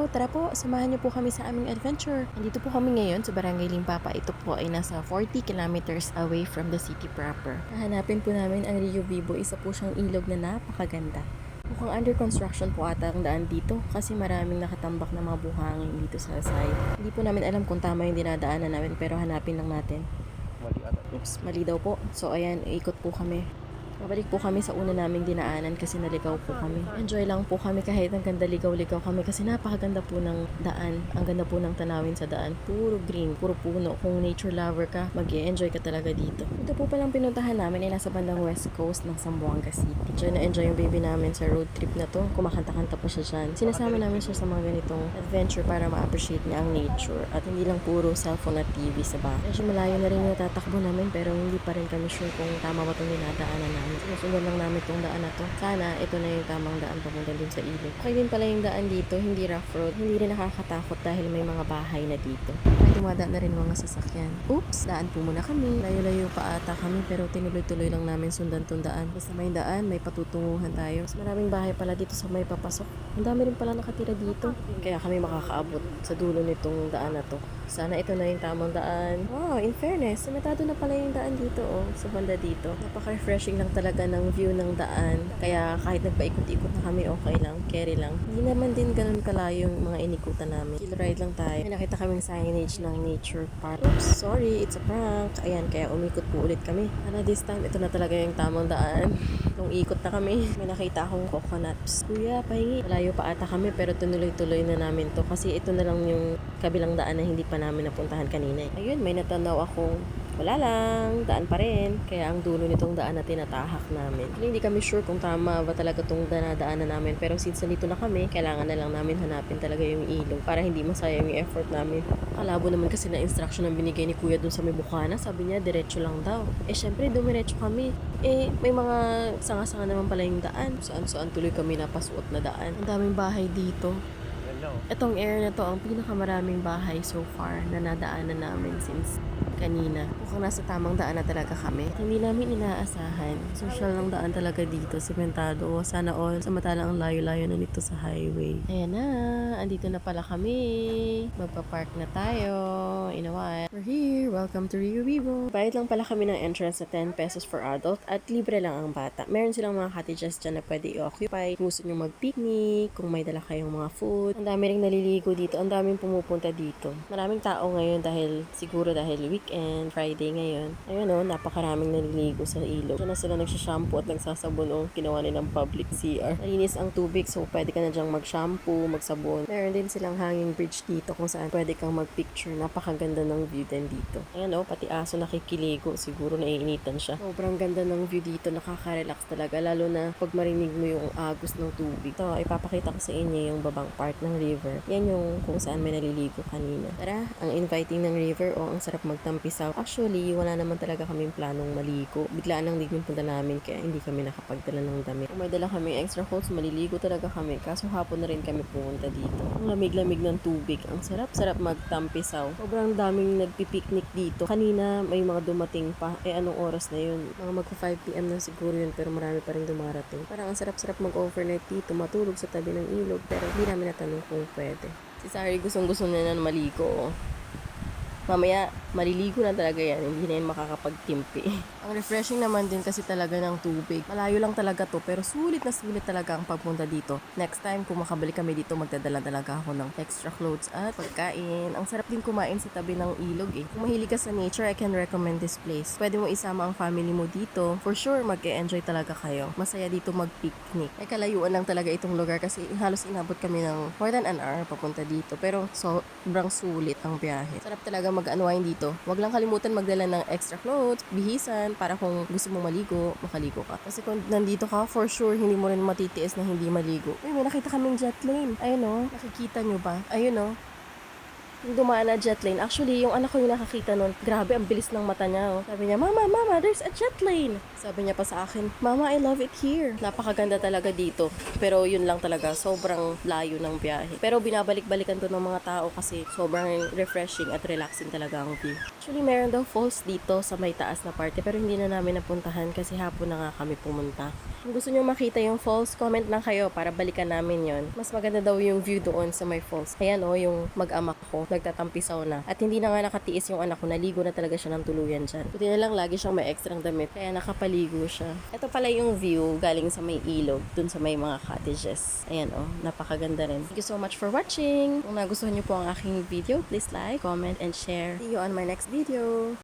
tara po, samahan niyo po kami sa aming adventure. Andito po kami ngayon sa Barangay Limpapa. Ito po ay nasa 40 kilometers away from the city proper. Hahanapin po namin ang Rio Vivo. Isa po siyang ilog na napakaganda. Mukhang under construction po ata ang daan dito kasi maraming nakatambak na mga buhangin dito sa side. Hindi po namin alam kung tama yung dinadaanan namin pero hanapin lang natin. Oops, mali daw po. So ayan, ikot po kami. Babalik po kami sa una naming dinaanan kasi naligaw po kami. Enjoy lang po kami kahit ang ganda ligaw-ligaw kami kasi napakaganda po ng daan. Ang ganda po ng tanawin sa daan. Puro green, puro puno. Kung nature lover ka, mag-e-enjoy ka talaga dito. Ito po palang pinuntahan namin ay nasa bandang west coast ng Zamboanga City. Enjoy na enjoy yung baby namin sa road trip na to. Kumakanta-kanta pa siya dyan. Sinasama namin siya sa mga ganitong adventure para ma-appreciate niya ang nature at hindi lang puro cellphone at TV sa bahay. Medyo malayo na rin yung tatakbo namin pero hindi pa rin kami sure kung tama ba itong dinadaanan namin. Sinusundan lang namin itong daan na to. Sana ito na yung tamang daan papunta dun sa ilog. Okay din pala yung daan dito, hindi rough road. Hindi rin nakakatakot dahil may mga bahay na dito. Ay, dumadaan na rin mga sasakyan. Oops, daan po muna kami. Layo-layo pa ata kami pero tinuloy-tuloy lang namin sundan tong daan. Basta may daan, may patutunguhan tayo. Mas maraming bahay pala dito sa may papasok. Ang dami rin pala nakatira dito. Kaya kami makakaabot sa dulo nitong daan na to. Sana ito na yung tamang daan. Wow, in fairness, sementado na pala yung daan dito sa banda dito. Napaka-refreshing lang talaga ng view ng daan. Kaya kahit nagpaikot-ikot na kami, okay lang, carry lang. Hindi naman din ganun kalayo yung mga inikutan namin. Chill ride lang tayo. May nakita kaming signage ng nature park. Oops, sorry, it's a prank. Ayan, kaya umikot po ulit kami. Sana this time, ito na talaga yung tamang daan. Nung ikot na kami, may nakita akong coconuts. Kuya, pahingi. Malayo pa ata kami pero tunuloy-tuloy na namin to. Kasi ito na lang yung kabilang daan na hindi pa namin napuntahan kanina. Ayun, may natanaw akong wala lang, daan pa rin. Kaya ang dulo nitong daan na tinatahak namin. Hindi kami sure kung tama ba talaga itong dinadaanan namin. Pero since nandito na kami, kailangan na lang namin hanapin talaga yung ilog para hindi masayang yung effort namin. Kalabo naman kasi na instruction ang binigay ni Kuya dun sa may bukana. Sabi niya, diretso lang daw. Syempre, dumiretso kami. May mga sanga-sanga naman pala yung daan. Saan-saan tuloy kami napasuot na daan. Ang daming bahay dito. Itong area na to ang pinakamaraming bahay so far na nadaanan namin since kanina. Mukhang nasa tamang daan na talaga kami. Hindi namin inaasahan. Social lang daan talaga dito, sementado. Sana all, samantalang ang layo-layo na nito sa highway. Ayan na, andito na pala kami. Magpa-park na tayo. You know what? We're here. Welcome to Rio Vivo. Bayad lang pala kami ng entrance na 10 pesos for adult at libre lang ang bata. Meron silang mga cottages dyan na pwede i-occupy. Kung gusto nyo mag-picnic, kung may dala kayong mga food. Ang dami ring naliligo dito. Ang daming pumupunta dito. Maraming tao ngayon dahil weekend, Friday ngayon. Ayun napakaraming naliligo sa ilog. Diyan na sila nagsashampoo at nagsasabon ginawa nilang public CR. Malinis ang tubig so pwede ka na dyang mag-shampoo, magsabon. Meron din silang hanging bridge dito kung saan pwede kang mag-picture. Napakaganda ng view din dito. Ayan pati aso nakikiligo. Siguro naiinitan siya. Sobrang ganda ng view dito. Nakaka-relax talaga. Lalo na pag marinig mo yung agos ng tubig. Ito, ipapakita ko sa inyo yung babang part ng river. Yan yung kung saan may naliligo kanina. Tara, ang inviting ng river ang sarap magtampisaw. Actually, wala naman talaga kaming planong maligo. Biglaan lang din yung punta namin kaya hindi kami nakapagdala ng damit. Kung may dala kami extra clothes, maliligo talaga kami. Kaso hapon na rin kami pumunta dito. Ang lamig-lamig ng tubig. Ang sarap-sarap magtampisaw. Sobrang daming nagpipiknik dito. Kanina may mga dumating pa. Anong oras na yun? Mga magka 5 PM na siguro yun pero marami pa rin dumarating. Parang ang sarap-sarap mag-overnight dito. Matulog sa tabi ng ilog pero hindi namin natanong kung pwede. Si Sari gustong-gusto niya na maligo. Mamaya, maliligo na talaga yan. Hindi na yan makakapagtimpi. Ang refreshing naman din kasi talaga ng tubig. Malayo lang talaga to, pero sulit na sulit talaga ang pagpunta dito. Next time, kung makabalik kami dito, magdadala talaga ako ng extra clothes at pagkain. Ang sarap din kumain sa tabi ng ilog Kung mahilig ka sa nature, I can recommend this place. Pwede mo isama ang family mo dito. For sure, mag-e-enjoy talaga kayo. Masaya dito mag-picnic. Kalayuan lang talaga itong lugar kasi halos inabot kami ng more than an hour papunta dito. Pero sobrang sulit ang biyahe. Sarap talaga mag-unwind dito. Huwag lang kalimutan magdala ng extra clothes, bihisan, para kung gusto mo maligo, makaligo ka. Kasi kung nandito ka, for sure, hindi mo rin matitiis na hindi maligo. May nakita kaming jet plane. Ayun nakikita nyo ba? Ayun yung dumaan na jet plane. Actually, yung anak ko yung nakakita nun. Grabe, ang bilis ng mata niya. Sabi niya, Mama, there's a jet plane. Sabi niya pa sa akin, Mama, I love it here. Napakaganda talaga dito. Pero yun lang talaga, sobrang layo ng biyahe. Pero binabalik-balikan to ng mga tao kasi sobrang refreshing at relaxing talaga ang view. Actually, meron daw falls dito sa may taas na parte pero hindi na namin napuntahan kasi hapon na nga kami pumunta. Kung gusto nyo makita yung falls, comment lang kayo para balikan namin yon. Mas maganda daw yung view doon sa may falls. Ayan o, yung mag-ama ko, nagtatampisaw na. At hindi na nga nakatiis yung anak ko, naligo na talaga siya ng tuluyan dyan. Buti na lang lagi siyang may extrang damit, kaya nakapaligo siya. Ito pala yung view galing sa may ilog, dun sa may mga cottages. Ayan o, napakaganda rin. Thank you so much for watching. Kung nagustuhan nyo po ang aking video, please like, comment, and share. See you on my next video.